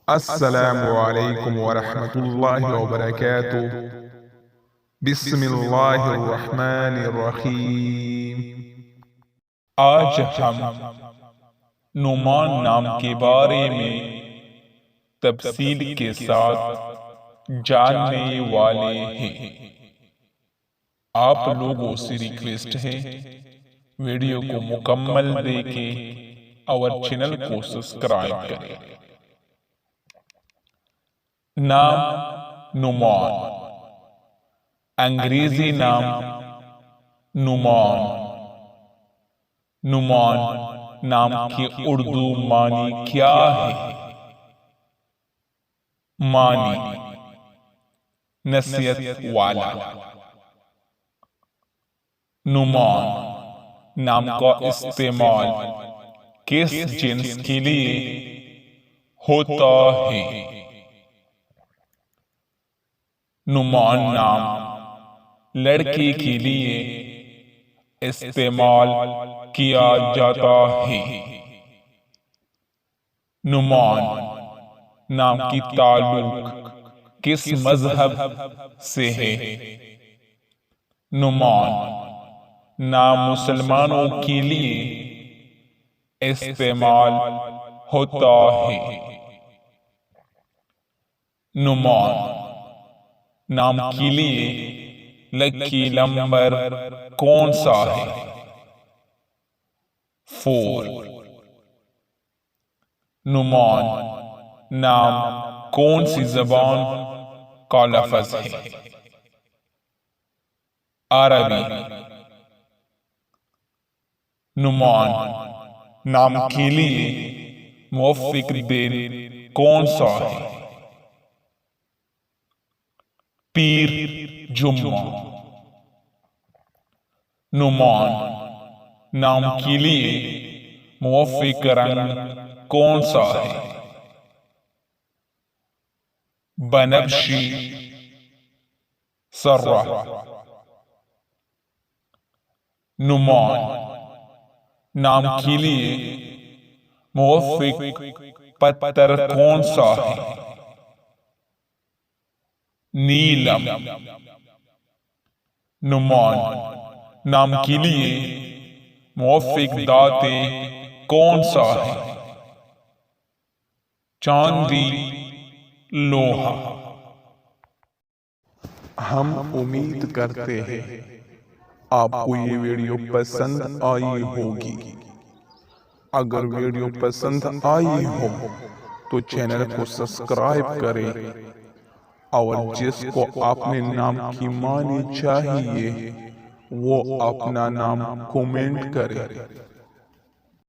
السلام علیکم ورحمۃ اللہ وبرکاتہ۔ بسم اللہ الرحمن الرحیم۔ آج ہم نعمان نام کے بارے میں تفصیل کے ساتھ جاننے والے ہیں۔ آپ لوگوں سے ریکویسٹ ہے ویڈیو کو مکمل دیکھیں اور چینل کو سبسکرائب کریں۔ نام نعمان، انگریزی نام نعمان۔ نعمان نام کی اردو معنی کیا ہے؟ معنی: نصیحت والا۔ نعمان نام کا استعمال کس جنس کے لیے ہوتا ہے؟ نعمان نام لڑکے کے لیے استعمال کیا جاتا ہے۔ نعمان نام کی تعلق کس مذہب سے ہے؟ نعمان نام مسلمانوں کے لیے استعمال ہوتا ہے۔ نعمان نام کے لیے لکی نمبر کون سا ہے؟ 4۔ نعمان نام کون سی زبان کا لفظ ہے؟ عربی۔ نعمان نام کے لیے موافق دن کون سا ہے؟ پیر جمعہ۔ نعمان نام کے لیے موافق رنگ کون سا ہے؟ بنفشی، سرخ۔ نعمان نام کے لیے موافق پتھر کون سا ہے؟ نیلم۔ نعمان نام کے لیے موافق دھاتیں کون سا ہے؟ چاندی، لوہا۔ ہم امید کرتے ہیں آپ کو یہ ویڈیو پسند آئی ہوگی۔ اگر ویڈیو پسند آئی ہو تو چینل کو سبسکرائب کریں اور جس کو اپنے نام کی معنی چاہیے وہ اپنا نام کومنٹ کرے۔